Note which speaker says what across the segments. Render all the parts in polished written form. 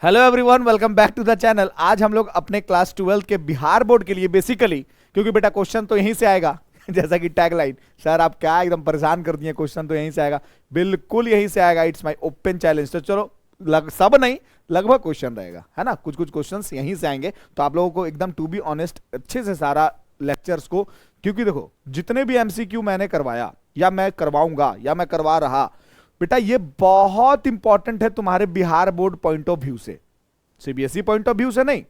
Speaker 1: Hello everyone, welcome back to the channel. आज हम लोग अपने क्लास 12 के बिहार बोर्ड के लिए बेसिकली, क्योंकि बेटा क्वेश्चन तो यहीं से आएगा जैसा कि टैगलाइन, सर आप क्या एकदम परेशान कर दिए, क्वेश्चन तो यहीं से आएगा, बिल्कुल यहीं से आएगा। It's my open challenge. तो चलो सब नहीं, लगभग क्वेश्चन रहेगा, है ना। कुछ कुछ क्वेश्चंस यहीं से आएंगे, तो आप लोगों को एकदम टू बी ऑनेस्ट अच्छे से सारा लेक्चर्स को, क्योंकि देखो जितने भी एमसीक्यू मैंने करवाया या मैं करवाऊंगा या मैं करवा रहा, बेटा ये बहुत इंपॉर्टेंट है तुम्हारे Bihar board point of view से, सीबीएसई पॉइंट ऑफ व्यू से नहीं,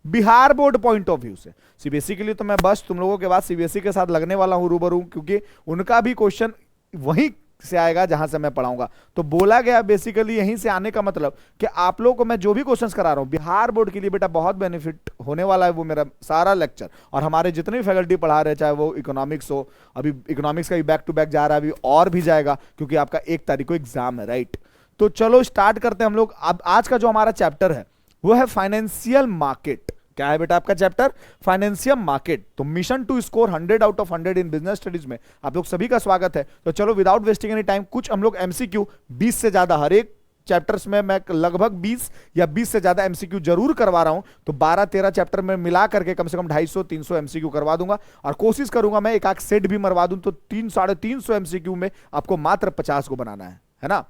Speaker 1: Bihar board point of view से। सीबीएसई के लिए तो मैं बस तुम लोगों के बाद सीबीएसई के साथ लगने वाला हूं रूबरू, क्योंकि उनका भी क्वेश्चन वहीं से आएगा जहां से मैं पढ़ाऊंगा। तो बोला गया बेसिकली यहीं से आने का मतलब कि आप लोगों को मैं जो भी क्वेश्चंस करा रहा हूं बिहार बोर्ड के लिए, बेटा बहुत बेनिफिट होने वाला है वो मेरा सारा लेक्चर। और हमारे जितने भी फैकल्टी पढ़ा रहे, चाहे वो इकोनॉमिक्स हो, अभी इकोनॉमिक्स का भी बैक टू बैक जा रहा है, अभी और भी जाएगा क्योंकि आपका 1 तारीख को एग्जाम है, राइट। तो चलो स्टार्ट करते हैं हम लोग। अब आज का जो हमारा चैप्टर है वो है फाइनेंशियल मार्केट। क्या है बेटा आपका चैप्टर? Financial market. तो mission to score 100 out of 100 in business studies में आप लोग सभी का स्वागत है। तो चलो विदाउट वेस्टिंग एनी टाइम, कुछ हम लोग एमसीक्यू 20 से ज्यादा हर एक चैप्टर्स में मैं लगभग 20 या 20 से ज्यादा एमसीक्यू जरूर करवा रहा हूं। तो 12-13 चैप्टर में मिला करके कम से कम 250-300 एमसीक्यू करवा दूंगा, और कोशिश करूंगा मैं एक आध सेट भी मरवा दूं, तो 300-350 एमसीक्यू में आपको मात्र 50 को बनाना है ना।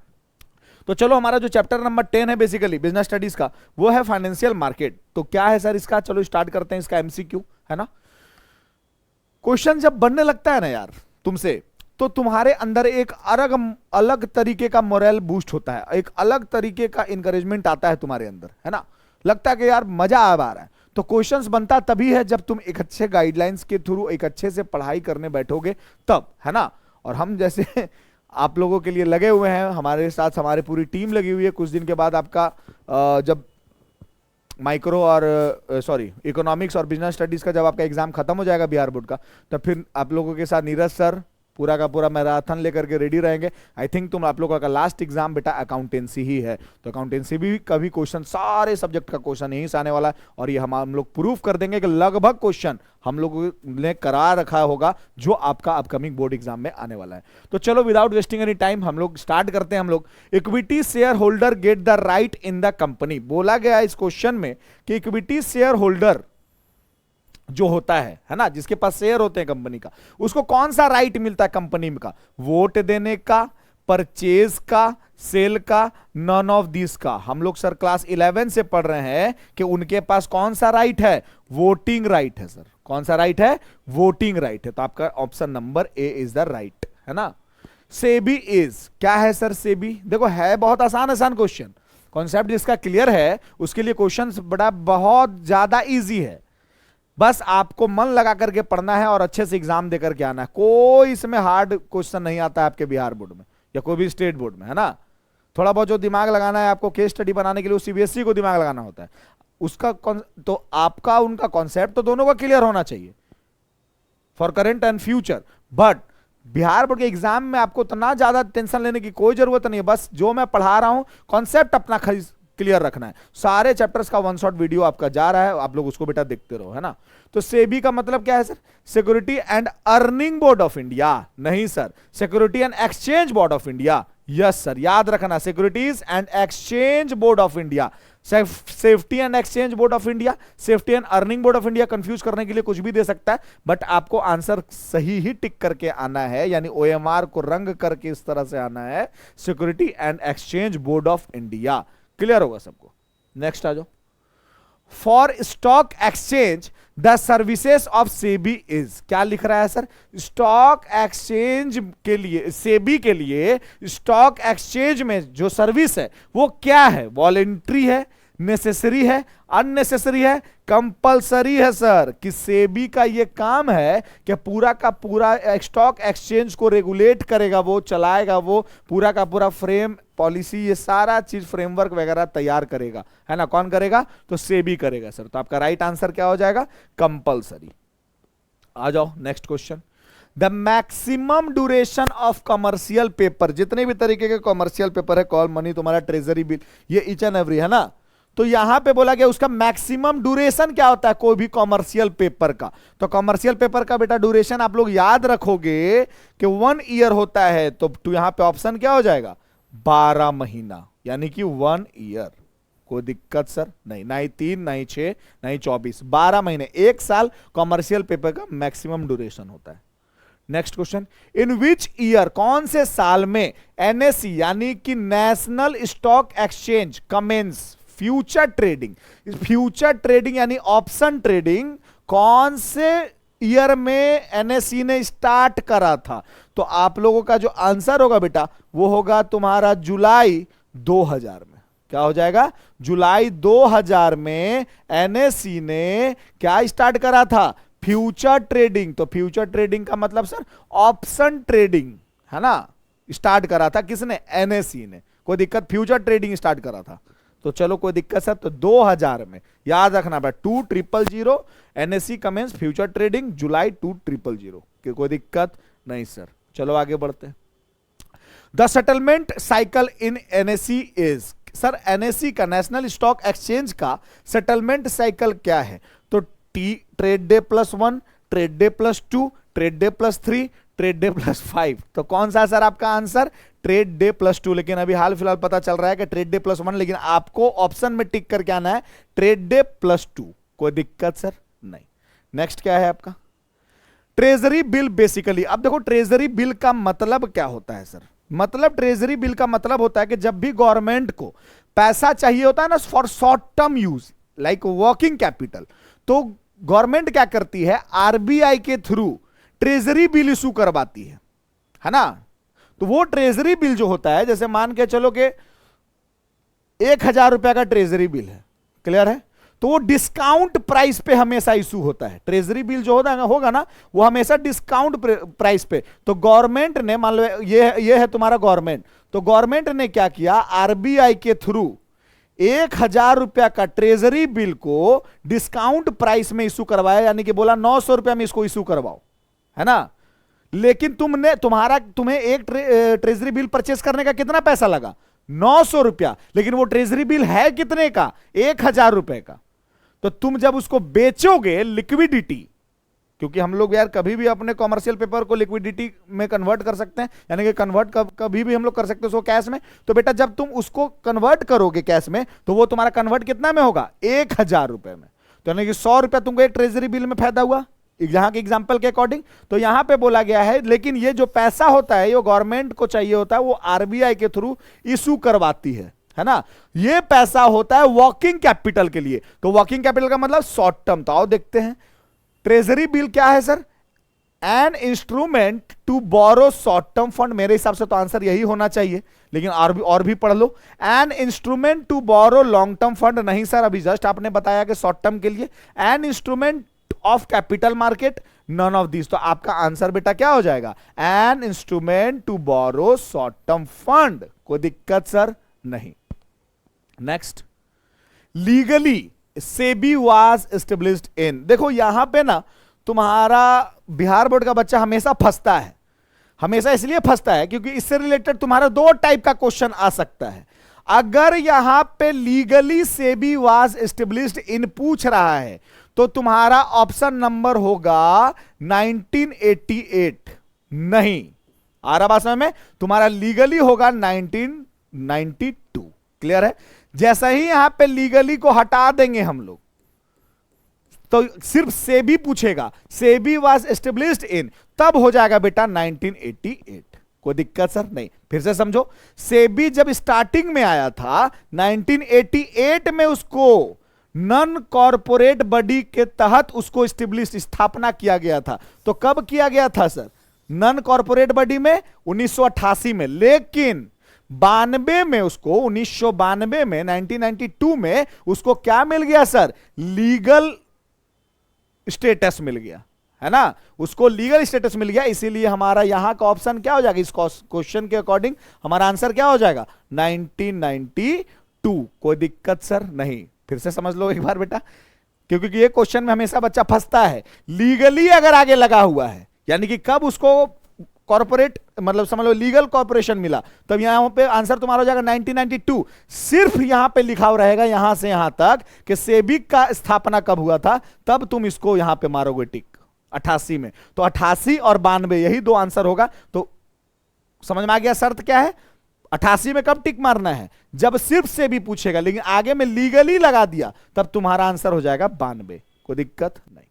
Speaker 1: तो चलो हमारा जो चैप्टर नंबर 10 है बेसिकली बिजनेस स्टडीज का, वो है फाइनेंशियल मार्केट। तो क्या है सर इसका? चलो स्टार्ट करते हैं इसका एमसीक्यू, है ना। क्वेश्चन जब बनने लगता है ना यार तुमसे, तो तुम्हारे अंदर एक अलग तरीके का मोरल बूस्ट होता है, एक अलग तरीके का इंकरेजमेंट आता है तुम्हारे अंदर, है ना। लगता है कि यार मजा आ रहा है। तो क्वेश्चंस बनता तभी है जब तुम एक अच्छे गाइडलाइंस के थ्रू एक अच्छे से पढ़ाई करने बैठोगे तब, है ना। और हम जैसे आप लोगों के लिए लगे हुए हैं, हमारे साथ हमारी पूरी टीम लगी हुई है। कुछ दिन के बाद आपका जब माइक्रो और इकोनॉमिक्स और बिजनेस स्टडीज का जब आपका एग्जाम खत्म हो जाएगा बिहार बोर्ड का, तब फिर आप लोगों के साथ नीरज सर पूरा का पूरा मैराथन लेकर के रेडी रहेंगे। आई थिंक तुम आप लोगों का लास्ट एग्जाम बेटा अकाउंटेंसी ही है, तो अकाउंटेंसी भी कभी क्वेश्चन सारे सब्जेक्ट का क्वेश्चन यहीं से आने वाला है, और ये हम लोग प्रूफ कर देंगे कि लगभग क्वेश्चन हम लोगों ने करा रखा होगा जो आपका अपकमिंग बोर्ड एग्जाम में आने वाला है। तो चलो विदाउट वेस्टिंग एनी टाइम हम लोग स्टार्ट करते हैं। हम लोग equity share holder get the right in the company. बोला गया इस क्वेश्चन में कि इक्विटी शेयर होल्डर जो होता है ना, जिसके पास शेयर होते हैं कंपनी का, उसको कौन सा राइट मिलता है कंपनी का? वोट देने का, परचेज का, सेल का, नन ऑफ दिस का। हम लोग सर क्लास 11 से पढ़ रहे हैं कि उनके पास कौन सा राइट है? वोटिंग राइट है सर। कौन सा राइट है? वोटिंग राइट है। तो आपका option number A is the right, है ना। सेबी इज, क्या है सर सेबी? देखो है बहुत आसान क्वेश्चन, कॉन्सेप्ट जिसका क्लियर है उसके लिए क्वेश्चन बड़ा बहुत ज्यादा इजी है। बस आपको मन लगा करके पढ़ना है और अच्छे से एग्जाम दे करके आना है। कोई इसमें हार्ड क्वेश्चन नहीं आता है आपके बिहार बोर्ड में या कोई भी स्टेट बोर्ड में, है ना। थोड़ा बहुत जो दिमाग लगाना है आपको केस स्टडी बनाने के लिए, सीबीएसई को दिमाग लगाना होता है उसका। तो आपका उनका कॉन्सेप्ट तो दोनों का क्लियर होना चाहिए for current and future. But Bihar board के एग्जाम में आपको इतना ज्यादा टेंशन लेने की कोई जरूरत नहीं है। बस जो मैं पढ़ा रहा हूं कॉन्सेप्ट अपना क्लियर रखना है। सारे चैप्टर्स का 1 शॉट वीडियो आपका जा रहा है, आप लोग उसको बेटा देखते रहो, है ना। तो सेबी का मतलब क्या है sir? Security and Earning Board of India. नहीं sir, Security and Exchange Board of India. Yes sir, याद रखना, Securities and Exchange Board of India. Safety and Exchange Board of India, Safety and Earning Board of India confuse करने के लिए कुछ भी दे सकता है, बट आपको आंसर सही ही टिक करके आना है, यानी ओएमआर को रंग करके इस तरह से आना है, security and Exchange Board of India. Clear होगा सबको? नेक्स्ट आ जाओ। For stock exchange the services of SEBI is, क्या लिख रहा है सर? स्टॉक एक्सचेंज के लिए, सेबी के लिए स्टॉक एक्सचेंज में जो सर्विस है वो क्या है? वॉलेंट्री है, नेसेसरी है, अननेसेसरी है, कंपलसरी है सर। कि सेबी का ये काम है कि पूरा का पूरा स्टॉक एक्सचेंज को रेगुलेट करेगा, वो चलाएगा, वो पूरा का पूरा फ्रेम पॉलिसी, ये सारा चीज फ्रेमवर्क वगैरह तैयार करेगा, है ना। कौन करेगा? तो सेबी करेगा सर। तो आपका राइट आंसर क्या हो जाएगा? कंपलसरी। आ जाओ next question. The maximum duration of commercial paper, जितने भी तरीके के कमर्शियल पेपर है, कॉल मनी, तुम्हारा ट्रेजरी बिल, ये ईच एंड एवरी, है ना। तो यहां पे बोला गया उसका मैक्सिमम ड्यूरेशन क्या होता है कोई भी कॉमर्शियल पेपर का। तो कॉमर्शियल पेपर का बेटा ड्यूरेशन आप लोग याद रखोगे कि 1 ईयर होता है। तो यहां पे ऑप्शन क्या हो जाएगा? 12 महीना, यानी कि 1 ईयर। कोई दिक्कत सर नहीं, ना ही 3, ना ही 6, ना ही 24, 12 महीने, 1 साल कॉमर्शियल पेपर का मैक्सिमम ड्यूरेशन होता है। Next question, in which year, कौन से साल में एनएसई यानी कि national stock exchange commence future trading. Future trading यानी ऑप्शन ट्रेडिंग कौन से ईयर में एनएसई ने स्टार्ट करा था? तो आप लोगों का जो आंसर होगा बेटा वो होगा तुम्हारा जुलाई 2000 में। क्या हो जाएगा? जुलाई 2000 में एनएसई ने क्या स्टार्ट करा था? Future trading. तो फ्यूचर ट्रेडिंग का मतलब सर ऑप्शन ट्रेडिंग है ना, स्टार्ट करा था किसने? एनएसई ने। कोई दिक्कत? फ्यूचर ट्रेडिंग स्टार्ट करा था। तो चलो कोई दिक्कत सर, तो 2000 में याद रखना बेटा 2000 एनएसई कमेंस फ्यूचर ट्रेडिंग जुलाई 2000। कोई दिक्कत नहीं सर। चलो आगे बढ़ते हैं। The settlement cycle in NSE is, sir NSE का नेशनल स्टॉक एक्सचेंज का सेटलमेंट साइकिल क्या है? तो trade day +1, trade day +2, trade day +3, trade day +5। तो कौन सा सर आपका आंसर? Trade day +2। लेकिन अभी हाल फिलहाल पता चल रहा है कि ट्रेड डे +1, लेकिन आपको ऑप्शन में टिक करके आना है ट्रेड डे +2। कोई दिक्कत सर नहीं। नेक्स्ट क्या है आपका? Treasury bill basically. अब देखो ट्रेजरी बिल का मतलब क्या होता है सर? मतलब ट्रेजरी बिल का मतलब होता है कि जब भी गवर्नमेंट को पैसा चाहिए होता है ना for short term use like working capital, तो गवर्नमेंट क्या करती है? आरबीआई के थ्रू ट्रेजरी बिल इशू करवाती है ना। तो वो ट्रेजरी बिल जो होता है, जैसे मान के चलो कि 1000 रुपया का ट्रेजरी बिल है, क्लियर है, तो वो डिस्काउंट प्राइस पे हमेशा इशू होता है। ट्रेजरी बिल जो होगा ना वो हमेशा डिस्काउंट प्राइस पे। तो गवर्नमेंट ने, मान लो ये है तुम्हारा गवर्नमेंट, तो गवर्नमेंट ने क्या किया? आरबीआई के थ्रू 1000 रुपया का ट्रेजरी बिल को डिस्काउंट प्राइस में इशू करवाया, यानी कि बोला 900 रुपया में इसको इशू करवाओ, है ना। लेकिन तुम्हें एक ट्रेजरी बिल परचेस करने का कितना पैसा लगा? 900 रुपया। लेकिन वो ट्रेजरी बिल है कितने का? 1000 रुपए का। तो तुम जब उसको बेचोगे लिक्विडिटी, क्योंकि हम लोग यार कभी भी अपने कॉमर्शियल पेपर को लिक्विडिटी में कन्वर्ट कर सकते हैं, यानी कि कन्वर्ट कभी भी हम लोग कर सकते हैं उसको कैश में। तो बेटा जब तुम उसको कन्वर्ट करोगे कैश में, तो वो तुम्हारा कन्वर्ट कितना में होगा? 1000 रुपए में। तो यानी कि 100 रुपया तुमको एक ट्रेजरी बिल में फायदा हुआ यहां के एग्जांपल के अकॉर्डिंग। तो यहां पे बोला गया है, लेकिन ये जो पैसा होता है ये गवर्नमेंट को चाहिए होता है, वो आरबीआई के थ्रू इशू करवाती है ना। ये पैसा होता है वर्किंग कैपिटल के लिए। तो वर्किंग कैपिटल का मतलब शॉर्ट टर्म। तो आओ देखते हैं ट्रेजरी बिल क्या है sir? An instrument to borrow short term fund. मेरे हिसाब से तो आंसर यही होना चाहिए, लेकिन और भी पढ़ लो। An instrument to borrow long term fund नहीं सर, अभी जस्ट आपने बताया कि शॉर्ट टर्म के लिए। An instrument of capital market, none of this. तो आपका आंसर बेटा क्या हो जाएगा? An instrument to borrow short term fund. कोई दिक्कत सर नहीं। Next, legally SEBI was established in. देखो यहां पे ना तुम्हारा बिहार बोर्ड का बच्चा हमेशा फंसता है। हमेशा इसलिए फंसता है क्योंकि इससे रिलेटेड तुम्हारा 2 टाइप का क्वेश्चन आ सकता है। अगर यहां पे लीगली सेबी वाज एस्टेब्लिश्ड इन पूछ रहा है तो तुम्हारा ऑप्शन नंबर होगा 1988। नहीं आ रहा बात समझ में? तुम्हारा लीगली होगा 1992। क्लियर है? जैसा ही यहां पे लीगली को हटा देंगे हम लोग, तो सिर्फ सेबी पूछेगा, सेबी वाज एस्टेब्लिश्ड इन, तब हो जाएगा बेटा 1988। कोई दिक्कत सर नहीं। फिर से समझो, सेबी जब स्टार्टिंग में आया था 1988 में उसको नॉन कॉर्पोरेट बॉडी के तहत उसको एस्टेब्लिश स्थापना किया गया था। तो कब किया गया था सर? नॉन कॉर्पोरेट बॉडी में 1988 में। लेकिन 92 में उसको 1992 में 1992 में उसको क्या मिल गया सर? लीगल स्टेटस मिल गया, है ना। उसको लीगल स्टेटस मिल गया, इसीलिए हमारा यहां का ऑप्शन क्या हो जाएगा? इस क्वेश्चन के अकॉर्डिंग हमारा आंसर क्या हो जाएगा? 1992। कोई दिक्कत सर नहीं। फिर से समझ लो एक बार बेटा, क्योंकि ये क्वेश्चन में हमेशा बच्चा फंसता है। लीगली अगर आगे लगा हुआ है, यानी कि कब उसको कॉर्पोरेट मतलब समझ लो लीगल कॉर्पोरेशन मिला, तब यहां पे आंसर तुम्हारा हो जाएगा 1992। सिर्फ यहां पे लिखा हुआ रहेगा यहां से यहां तक कि सेबी का स्थापना कब हुआ था, तब तुम इसको यहां पे मारोगे टिक 88 में। तो 88 और 92 यही 2 आंसर होगा। तो समझ में आ गया शर्त क्या है? 88 में कब टिक मारना है? जब सिर्फ से भी पूछेगा, लेकिन आगे में लीगली लगा दिया तब तुम्हारा आंसर हो जाएगा 92। कोई दिक्कत नहीं।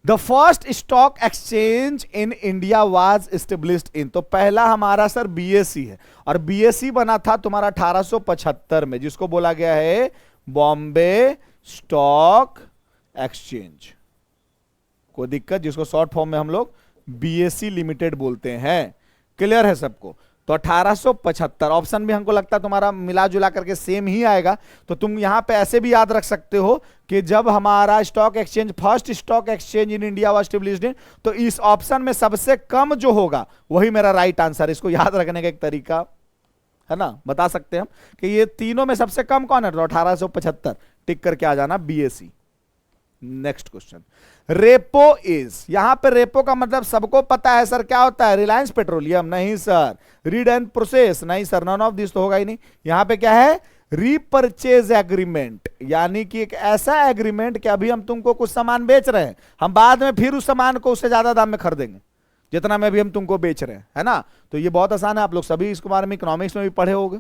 Speaker 1: The first stock exchange in India was established इन, तो पहला हमारा सर बीएसई है, और बीएसई बना था तुम्हारा 1875 में, जिसको बोला गया है बॉम्बे स्टॉक एक्सचेंज। कोई दिक्कत? जिसको शॉर्ट फॉर्म में हम लोग बीएसई लिमिटेड बोलते हैं। क्लियर है सबको? तो 1875 ऑप्शन भी हमको लगता है तुम्हारा मिला जुला करके सेम ही आएगा। तो तुम यहां पे ऐसे भी याद रख सकते हो कि जब हमारा stock exchange, first stock exchange in India was established इन, तो इस ऑप्शन में सबसे कम जो होगा वही मेरा राइट आंसर। इसको याद रखने का एक तरीका है ना, बता सकते हैं हम कि ये तीनों में सबसे कम कौन है, तो 1875 टिक करके आ जाना BSE. Next question, repo is, यहां पे रेपो का मतलब सबको पता है सर क्या होता है, रिलायंस पेट्रोलियम? नहीं सर। Read and process? नहीं सर, नॉन ऑफ दिस तो होगा ही नहीं। यहां पे क्या है, रीपरचेज एग्रीमेंट, यानी कि एक ऐसा एग्रीमेंट कि अभी हम तुमको कुछ सामान बेच रहे हैं, हम बाद में फिर उस सामान को उससे ज्यादा दाम में खरीदेंगे जितना में अभी हम तुमको बेच रहे हैं, है ना। तो ये बहुत आसान है, आप लोग सभी इसके बारे में इकोनॉमिक्स में भी पढ़े होंगे।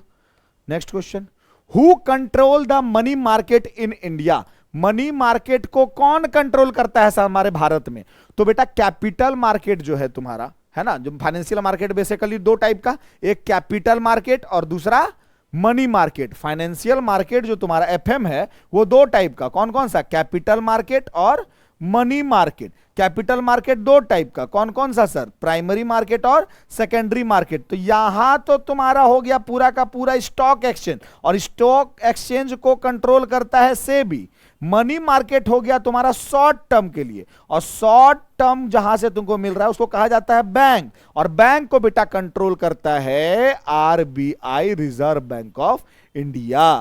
Speaker 1: Next question, who control the money market in India? Money market को कौन कंट्रोल करता है सर हमारे भारत में? तो बेटा कैपिटल मार्केट जो है तुम्हारा, है ना, जो फाइनेंशियल मार्केट बेसिकली दो टाइप का, एक कैपिटल मार्केट और दूसरा मनी मार्केट। फाइनेंशियल मार्केट जो तुम्हारा एफएम है वो दो टाइप का, कौन कौन सा, कैपिटल मार्केट और मनी मार्केट। कैपिटल मार्केट दो टाइप का, कौन कौन सा सर, प्राइमरी मार्केट और सेकेंडरी मार्केट। तो यहां तो तुम्हारा हो गया पूरा का पूरा स्टॉक एक्सचेंज, और स्टॉक एक्सचेंज को कंट्रोल करता है सेबी। मनी मार्केट हो गया तुम्हारा शॉर्ट टर्म के लिए, और शॉर्ट टर्म जहां से तुमको मिल रहा है उसको कहा जाता है बैंक, और बैंक को बेटा कंट्रोल करता है RBI, Reserve Bank of India.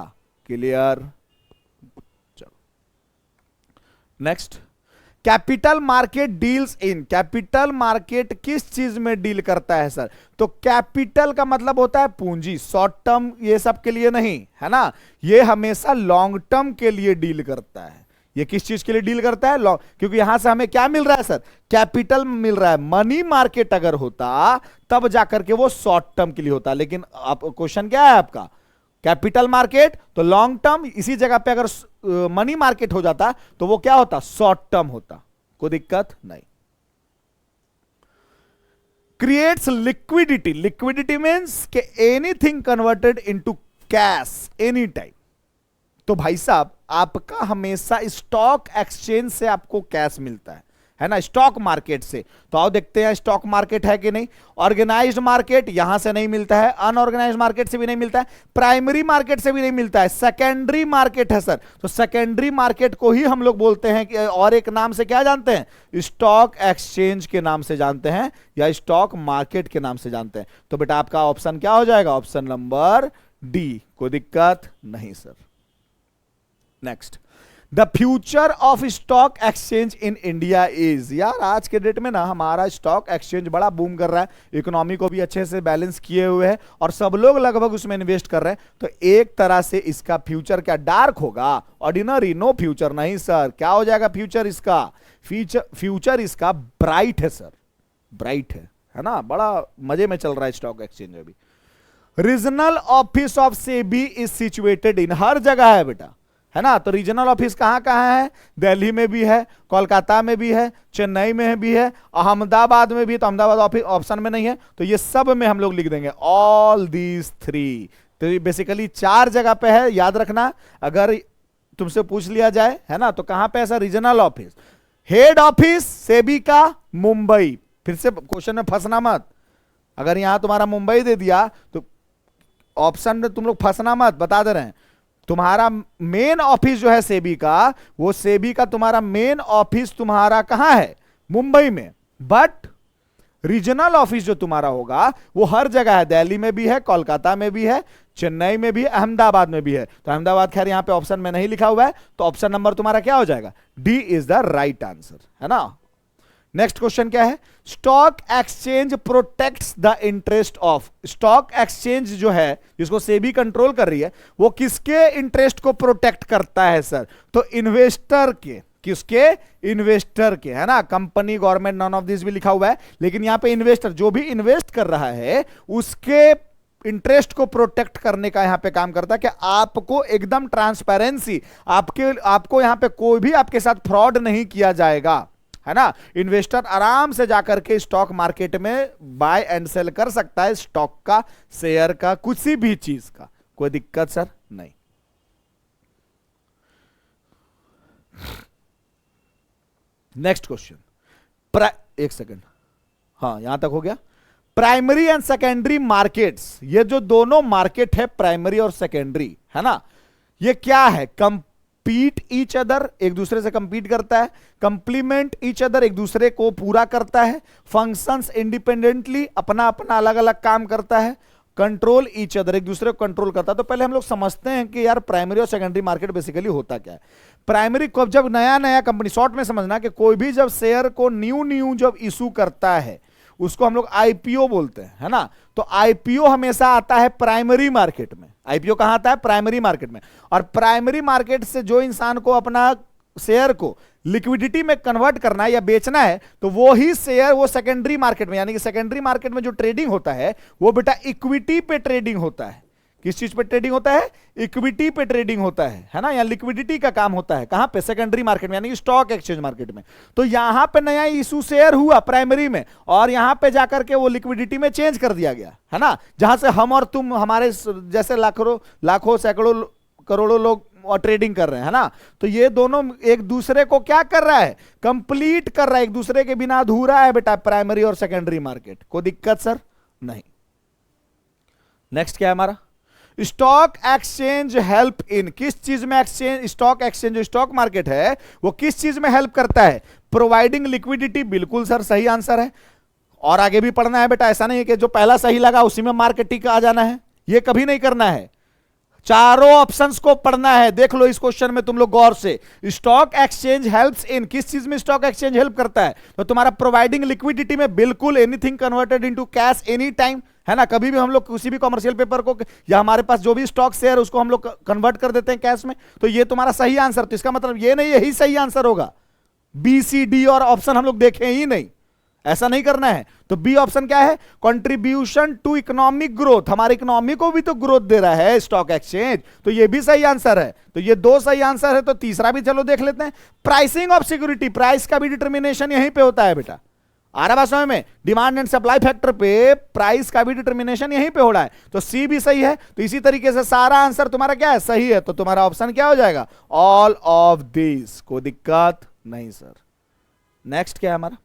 Speaker 1: Clear? चलो next, capital market deals in, capital market किस चीज में डील करता है सर? तो कैपिटल का मतलब होता है पूंजी, शॉर्ट टर्म ये सब के लिए नहीं, है ना, ये हमेशा लॉन्ग टर्म के लिए डील करता है। ये किस चीज के लिए डील करता है? लॉन्ग, क्योंकि यहां से हमें क्या मिल रहा है सर, कैपिटल मिल रहा है। मनी मार्केट अगर होता तब जाकर के वो शॉर्ट टर्म के लिए होता, लेकिन क्वेश्चन क्या है आपका, कैपिटल मार्केट तो लॉन्ग टर्म, इसी जगह पे अगर मनी मार्केट हो जाता तो वो क्या होता, शॉर्ट टर्म होता। कोई दिक्कत नहीं। क्रिएट्स लिक्विडिटी, लिक्विडिटी मींस कि anything converted into cash any time. तो भाई साहब आपका हमेशा स्टॉक एक्सचेंज से आपको कैश मिलता है ना, स्टॉक मार्केट से। तो आओ देखते हैं स्टॉक मार्केट है कि नहीं। ऑर्गेनाइज्ड मार्केट यहां से नहीं मिलता है, अनऑर्गेनाइज्ड मार्केट से भी नहीं मिलता है, प्राइमरी मार्केट से भी नहीं मिलता है, सेकेंडरी मार्केट है सर। तो सेकेंडरी मार्केट को ही हम लोग बोलते हैं कि, और एक नाम से क्या जानते हैं, स्टॉक एक्सचेंज के नाम से जानते हैं, या स्टॉक मार्केट के नाम से जानते हैं। तो बेटा आपका ऑप्शन क्या हो जाएगा, ऑप्शन नंबर डी। कोई दिक्कत नहीं sir. Next, the future of stock exchange in India is, यार आज के डेट में ना हमारा स्टॉक एक्सचेंज बड़ा बूम कर रहा है, इकोनॉमी को भी अच्छे से बैलेंस किए हुए है, और सब लोग लगभग उसमें इन्वेस्ट कर रहे हैं। तो एक तरह से इसका फ्यूचर क्या डार्क होगा, ऑर्डिनरी, नो फ्यूचर नहीं सर। क्या हो जाएगा फ्यूचर इसका, फ्यूचर इसका ब्राइट है सर, ब्राइट है ना, बड़ा मजे में चल रहा है स्टॉक एक्सचेंज अभी। Regional office of SEBI is situated in, हर जगह है बेटा, है ना। तो रीजनल ऑफिस कहां कहां है, दिल्ली में भी है, कोलकाता में भी है, चेन्नई में भी है, अहमदाबाद में भी, तो अहमदाबाद ऑफिस ऑप्शन में नहीं है, तो ये सब में हम लोग लिख देंगे ऑल दीज थ्री। तो ये बेसिकली 4 जगह पे है, याद रखना। अगर तुमसे पूछ लिया जाए, है ना, तो कहां पे है sir, regional office. Head office SEBI का मुंबई, फिर से क्वेश्चन में फंसना मत, अगर यहां तुम्हारा मुंबई दे दिया तो ऑप्शन में तुम लोग फंसना मत, बता दे रहे हैं। तुम्हारा मेन ऑफिस जो है सेबी का, वो सेबी का तुम्हारा मेन ऑफिस तुम्हारा कहां है, मुंबई में, बट रीजनल ऑफिस जो तुम्हारा होगा वो हर जगह है, दिल्ली में भी है, कोलकाता में भी है, चेन्नई में भी है, अहमदाबाद में भी है। तो अहमदाबाद खैर यहां पे ऑप्शन में नहीं लिखा हुआ है, तो ऑप्शन नंबर तुम्हारा क्या हो जाएगा, D is the right answer, है ना। नेक्स्ट क्वेश्चन क्या है, stock exchange protects the interest of, stock exchange जो है जिसको सेबी कंट्रोल कर रही है वो किसके इंटरेस्ट को प्रोटेक्ट करता है सर, तो इन्वेस्टर के, किसके? इन्वेस्टर के, है ना। Company, government, none of this भी लिखा हुआ है, लेकिन यहां पे इन्वेस्टर जो भी इन्वेस्ट कर रहा है उसके इंटरेस्ट को प्रोटेक्ट करने का यहां पे काम करता है कि आपको एकदम ट्रांसपेरेंसी, आपको यहां पे कोई भी आपके साथ फ्रॉड नहीं किया जाएगा, है ना। इन्वेस्टर आराम से जाकर के स्टॉक मार्केट में बाय एंड सेल कर सकता है, स्टॉक का, शेयर का, किसी भी चीज का। कोई दिक्कत सर? नहीं। नेक्स्ट क्वेश्चन, एक सेकंड, हाँ यहां तक हो गया। प्राइमरी एंड सेकेंडरी मार्केट्स, ये जो दोनों मार्केट है प्राइमरी और सेकेंडरी, है ना, ये क्या है? कंपीट ईच अदर, एक दूसरे से कंपीट करता है। कंप्लीमेंट ईच अदर, एक दूसरे को पूरा करता है। फंक्शंस इंडिपेंडेंटली, अपना अपना अलग अलग काम करता है। कंट्रोल ईच अदर, एक दूसरे को कंट्रोल करता है। तो पहले हम लोग समझते हैं कि यार प्राइमरी और सेकेंडरी मार्केट बेसिकली होता क्या है। प्राइमरी को जब नया नया कंपनी, शॉर्ट में समझना कि कोई भी जब शेयर को न्यू जब इशू करता है उसको हम लोग आईपीओ बोलते हैं, है ना। तो आईपीओ हमेशा आता है प्राइमरी मार्केट में। आईपीओ कहां आता है? प्राइमरी मार्केट में। और प्राइमरी मार्केट से जो इंसान को अपना शेयर को लिक्विडिटी में कन्वर्ट करना है या बेचना है, तो वो ही शेयर वो सेकेंडरी मार्केट में, यानी कि सेकेंडरी मार्केट में जो ट्रेडिंग होता है वो बेटा इक्विटी पे ट्रेडिंग होता है। किस चीज पे ट्रेडिंग होता है? इक्विटी पे ट्रेडिंग होता है ना। या लिक्विडिटी का काम होता है कहां पे? सेकेंडरी मार्केट में, यानी कि स्टॉक एक्सचेंज मार्केट में। तो यहां पे नया इशू शेयर हुआ प्राइमरी में, और यहां पे जाकर के वो लिक्विडिटी में चेंज कर दिया गया, है ना। जहां से हम और तुम, हमारे जैसे लाखों सैकड़ों करोड़ों लोग और ट्रेडिंग कर रहे हैं, है ना। तो ये दोनों एक दूसरे को क्या कर रहा है? कंप्लीट कर रहा है, एक दूसरे के बिना अधूरा है बेटा प्राइमरी और सेकेंडरी मार्केट। कोई दिक्कत सर? नहीं। नेक्स्ट क्या है हमारा? स्टॉक एक्सचेंज हेल्प इन, किस चीज में एक्सचेंज, स्टॉक एक्सचेंज जो स्टॉक मार्केट है वो किस चीज में हेल्प करता है? Providing liquidity. बिल्कुल सर, सही आंसर है। और आगे भी पढ़ना है बेटा, ऐसा नहीं है कि जो पहला सही लगा उसी में मार्केटिंग आ जाना है, ये कभी नहीं करना है। चारों ऑप्शंस को पढ़ना है। देख लो इस क्वेश्चन में तुम लोग गौर से, स्टॉक एक्सचेंज हेल्प्स इन, किस चीज में स्टॉक एक्सचेंज हेल्प करता है? तो तुम्हारा प्रोवाइडिंग लिक्विडिटी में, बिल्कुल, anything converted into cash any time, है ना। कभी भी हम लोग किसी भी कमर्शियल पेपर को या हमारे पास जो भी स्टॉक शेयर उसको हम लोग कन्वर्ट कर देते हैं कैश में। तो ये तुम्हारा सही आंसर, तो इसका मतलब ये नहीं यही सही आंसर होगा। बी, सी, डी और ऑप्शन हम लोग देखें ही नहीं, ऐसा नहीं करना है। तो बी ऑप्शन क्या है? कंट्रीब्यूशन टू इकोनॉमिक ग्रोथ, हमारे इकोनॉमी को भी तो ग्रोथ दे रहा है स्टॉक एक्सचेंज, तो ये भी सही आंसर है। तो ये दो सही आंसर है, तो तीसरा भी चलो देख लेते हैं। प्राइसिंग ऑफ सिक्योरिटी, प्राइस का भी डिटर्मिनेशन यहीं पे होता है बेटा। आ रहा बात समझ में? डिमांड एंड सप्लाई फैक्टर पे प्राइस का भी डिटर्मिनेशन यहीं पे हो रहा है, तो सी भी सही है। तो इसी तरीके से सारा आंसर तुम्हारा क्या है? सही है। तो तुम्हारा ऑप्शन क्या हो जाएगा? All of this. कोई दिक्कत नहीं सर। नेक्स्ट क्या है हमारा?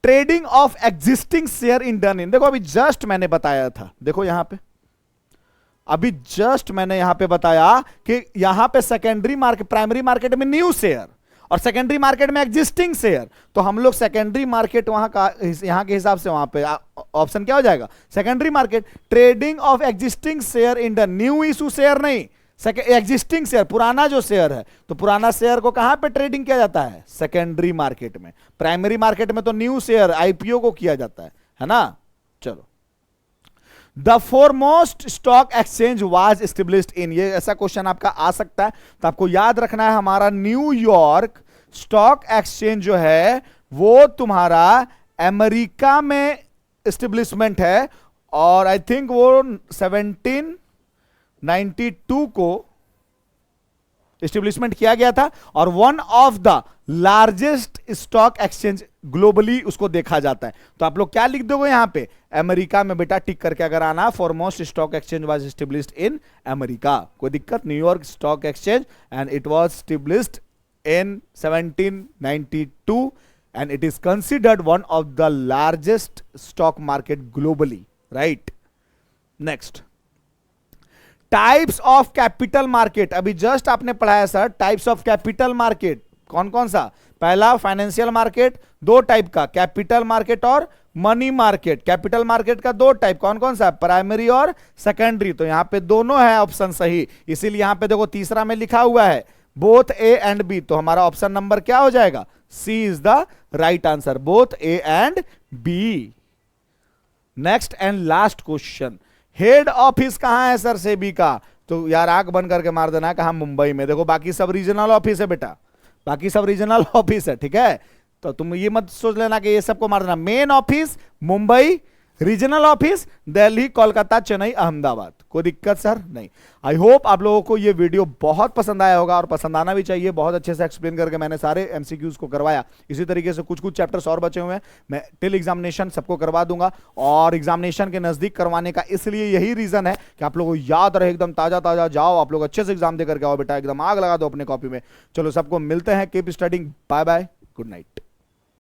Speaker 1: Trading of existing share in done in. देखो अभी जस्ट मैंने बताया था, देखो यहां पे अभी जस्ट मैंने यहां पे बताया कि यहां पे सेकेंडरी मार्केट, प्राइमरी मार्केट में न्यू शेयर और सेकेंडरी मार्केट में एग्जिस्टिंग शेयर। तो हम लोग सेकेंडरी मार्केट वहां का, यहां के हिसाब से वहां पे ऑप्शन क्या हो जाएगा? Secondary market. Trading of existing share in done, new issue share नहीं, एग्जिस्टिंग शेयर, पुराना जो शेयर है, तो पुराना शेयर को कहां पे ट्रेडिंग किया जाता है? सेकेंडरी मार्केट में। प्राइमरी मार्केट में तो न्यू शेयर, आईपीओ को किया जाता है ना। चलो, the foremost stock exchange was established इन, ये ऐसा क्वेश्चन आपका आ सकता है, तो आपको याद रखना है हमारा न्यूयॉर्क स्टॉक एक्सचेंज जो है वो तुम्हारा अमेरिका में एस्टेब्लिशमेंट है, और आई थिंक वो 1792 को एस्टेब्लिशमेंट किया गया था, और one of the largest stock exchange globally उसको देखा जाता है। तो आप लोग क्या लिख दोगे यहां पे? अमेरिका में बेटा, टिक करके अगर आना, foremost stock exchange was established in America. कोई दिक्कत? New York stock exchange, and it was established in 1792 and it is considered one of the largest stock market globally, right? Next, types of capital market, अभी just आपने पढ़ाया sir types of capital market, कौन कौन सा? पहला financial market, दो type का, capital market और मनी मार्केट। कैपिटल मार्केट का दो टाइप, कौन कौन सा? प्राइमरी और सेकेंडरी। तो यहां पे दोनों है ऑप्शन सही, इसीलिए यहां पे देखो तीसरा में लिखा हुआ है बोथ ए एंड बी, तो हमारा ऑप्शन नंबर क्या हो जाएगा? C is the right answer, both A and B. Next and last question, head office कहां है सर सेबी का? तो यार आंख बंद करके मार देना, कहां? मुंबई में। देखो बाकी सब रीजनल ऑफिस है बेटा, बाकी सब रीजनल ऑफिस है, ठीक है। तो तुम ये मत सोच लेना कि ये सबको मार देना। Main office Mumbai, regional office Delhi, Kolkata, Chennai, Ahmedabad. कोई दिक्कत सर नहीं। आई होप आप लोगों को ये वीडियो बहुत पसंद आया होगा, और पसंद आना भी चाहिए। बहुत अच्छे से एक्सप्लेन करके मैंने सारे एमसीक्यूज को करवाया। इसी तरीके से कुछ कुछ चैप्टर्स और बचे हुए हैं, मैं टिल एग्जामिनेशन सबको करवा दूंगा। और एग्जामिनेशन के नजदीक करवाने का इसलिए यही रीजन है कि आप लोगों को याद रहे, एकदम ताजा ताजा जाओ, आप लोग अच्छे से एग्जाम दे करके आओ बेटा, एकदम आग लगा दो अपने कॉपी में। चलो सबको मिलते हैं, keep studying, bye bye, good night.